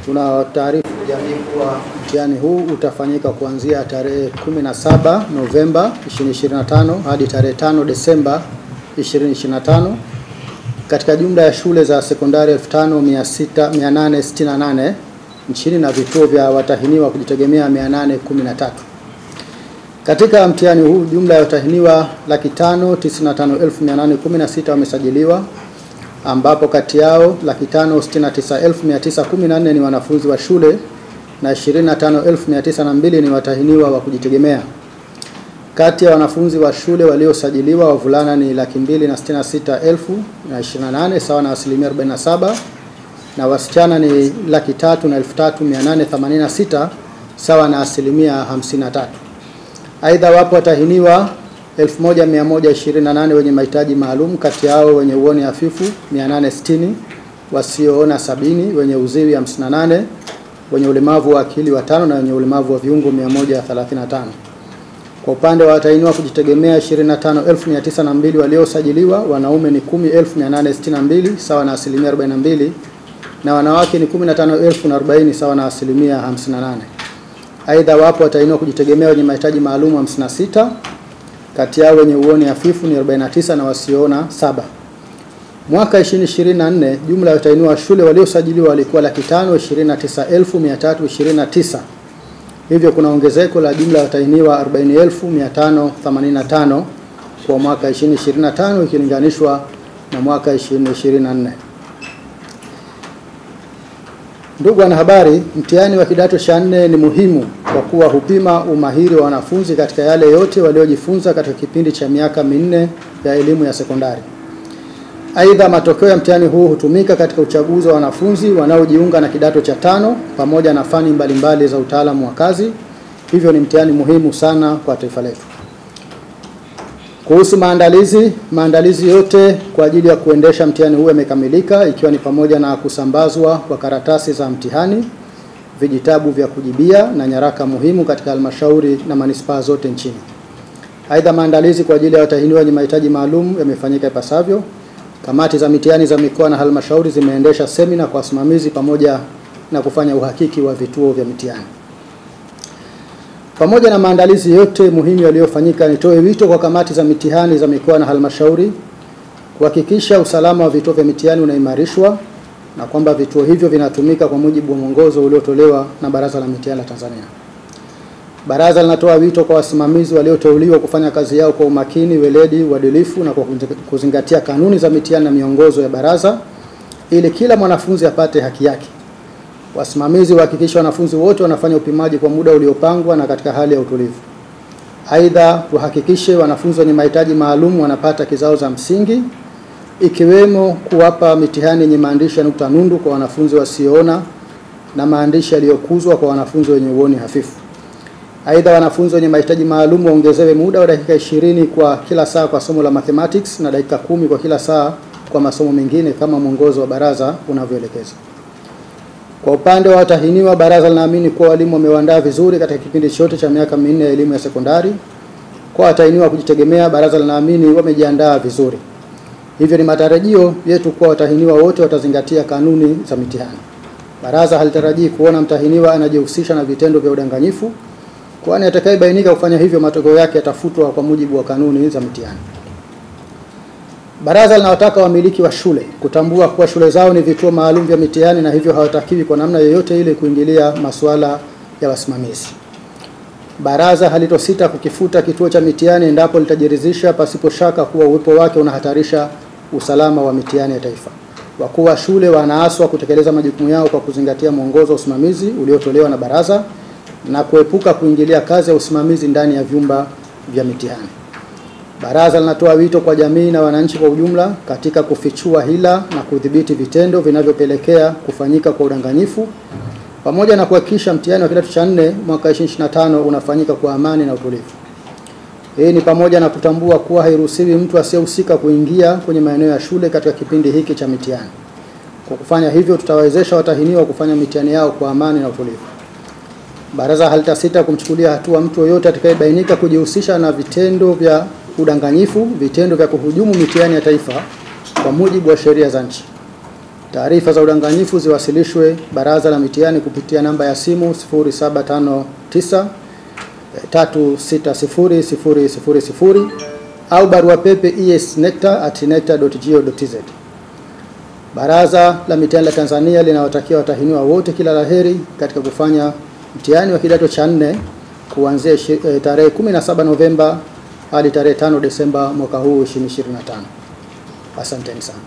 Tuna taarifa jamii kuwa mtihani huu utafanyika kuanzia tarehe 17 Novemba 2025 hadi tarehe 5 Desemba 2025 katika jumla ya shule za sekondari 5868 nchini na vituo vya watahiniwa kujitegemea 813. Katika mtihani huu jumla ya watahiniwa 595,816 wamesajiliwa, ambapo kati yao 569,914 ni wanafunzi wa shule na 25,902 ni watahiniwa wa kujitegemea. Kati ya wanafunzi wa shule waliosajiliwa, wavulana ni 266,028 sawa na 47%, na wasichana ni 303,886 sawa na 53%. Aidha, wapo watahiniwa 1128 wenye mahitaji maalum, kati yao wenye uoni hafifu 860, wasioona 70, wenye uziwi 58, wenye ulemavu wa akili 5 na wenye ulemavu wa viungo 135. Kwa upande wa watahiniwa kujitegemea 25,902 waliosajiliwa, wanaume ni 10,862 sawa na 42%, na wanawake ni 15,040 sawa na 58%. Aidha, wapo watahiniwa kujitegemea wenye mahitaji maalum 56, kati yao wenye uoni hafifu ni 49 na wasioona 7. Mwaka 2024 jumla ya watahiniwa wa shule waliosajiliwa walikuwa 529,329. Hivyo kuna ongezeko la jumla ya watahiniwa 40,585 kwa mwaka 2025 ikilinganishwa na mwaka 2024. Ndugu wanahabari, mtihani wa kidato cha 4 ni muhimu kwa kuwa hupima umahiri wa wanafunzi katika yale yote waliojifunza katika kipindi cha miaka 4 ya elimu ya sekondari. Aidha, matokeo ya mtihani huu hutumika katika uchaguzi wa wanafunzi wanaojiunga na kidato cha 5 pamoja na fani mbalimbali za utaalamu wa kazi. Hivyo ni mtihani muhimu sana kwa taifa letu. Kuhusu maandalizi yote kwa ajili ya kuendesha mtihani huu yamekamilika, ikiwa ni pamoja na kusambazwa kwa karatasi za mtihani, vijitabu vya kujibia na nyaraka muhimu katika halmashauri na manispaa zote nchini. Aidha, maandalizi kwa ajili ya watahiniwa wenye mahitaji maalum yamefanyika ipasavyo. Kamati za mitihani za mikoa na halmashauri zimeendesha semina kwa wasimamizi pamoja na kufanya uhakiki wa vituo vya mitihani. Pamoja na maandalizi yote muhimu yaliyofanyika, nitoe wito kwa kamati za mitihani za mikoa na halmashauri kuhakikisha usalama wa vituo vya mitihani unaimarishwa na kwamba vituo hivyo vinatumika kwa mujibu wa mwongozo uliotolewa na Baraza la Mitihani la Tanzania. Baraza linatoa wito kwa wasimamizi walioteuliwa kufanya kazi yao kwa umakini, weledi, uadilifu na kwa kuzingatia kanuni za mitihani na miongozo ya baraza ili kila mwanafunzi apate haki yake. Wasimamizi wahakikisha wanafunzi wote wanafanya upimaji kwa muda uliopangwa na katika hali ya utulivu. Aidha, tuhakikishe wanafunzi wenye mahitaji maalum wanapata kizao za msingi, ikiwemo kuwapa mitihani yenye maandishi ya nukta nundu kwa wanafunzi wasioona na maandishi yaliyokuzwa kwa wanafunzi wenye uoni hafifu. Aidha, wanafunzi wenye mahitaji maalum waongezewe muda wa dakika 20 kwa kila saa kwa somo la mathematics na dakika 10 kwa kila saa kwa masomo mengine kama mwongozo wa baraza unavyoelekeza. Kwa upande wa watahiniwa, baraza linaamini kuwa walimu wamewaandaa vizuri katika kipindi chote cha miaka 4 ya elimu ya sekondari. Kwa watahiniwa kujitegemea, baraza linaamini wamejiandaa vizuri. Hivyo ni matarajio yetu kuwa watahiniwa wote watazingatia kanuni za mitihani. Baraza halitarajii kuona mtahiniwa anajihusisha na vitendo vya udanganyifu, kwani atakayebainika kufanya hivyo matokeo yake yatafutwa kwa mujibu wa kanuni za mitihani. Baraza linawataka wamiliki wa shule kutambua kuwa shule zao ni vituo maalum vya mitihani na hivyo hawatakiwi kwa namna yoyote ile kuingilia masuala ya wasimamizi. Baraza halitosita kukifuta kituo cha mitihani endapo litajiridhisha pasipo shaka kuwa uwepo wake unahatarisha usalama wa mitihani ya taifa. Wakuu wa shule wanaaswa kutekeleza majukumu yao kwa kuzingatia mwongozo wa usimamizi uliotolewa na baraza na kuepuka kuingilia kazi ya usimamizi ndani ya vyumba vya mitihani. Baraza linatoa wito kwa jamii na wananchi kwa ujumla katika kufichua hila na kudhibiti vitendo vinavyopelekea kufanyika kwa udanganyifu pamoja na kuhakikisha mtihani wa kidato cha 4 mwaka 2025 unafanyika kwa amani na utulivu. Hii ni pamoja na kutambua kuwa hairuhusiwi mtu asiyehusika kuingia kwenye maeneo ya shule katika kipindi hiki cha mitihani. Kwa kufanya hivyo, tutawawezesha watahiniwa kufanya mitihani yao kwa amani na utulivu. Baraza halitasita kumchukulia hatua mtu yoyote atakayebainika kujihusisha na vitendo vya udanganyifu, vitendo vya kuhujumu mitihani ya taifa kwa mujibu wa sheria za nchi. Taarifa za udanganyifu ziwasilishwe Baraza la Mitihani kupitia namba ya simu 0759 3600000 au barua pepe esnecta@necta.go.tz. Baraza la Mitihani la Tanzania linawatakia watahiniwa wote kila laheri katika kufanya mtihani wa kidato cha 4 kuanzia tarehe 17 Novemba hadi tarehe 5 Desemba mwaka huu 2025. Asanteni sana.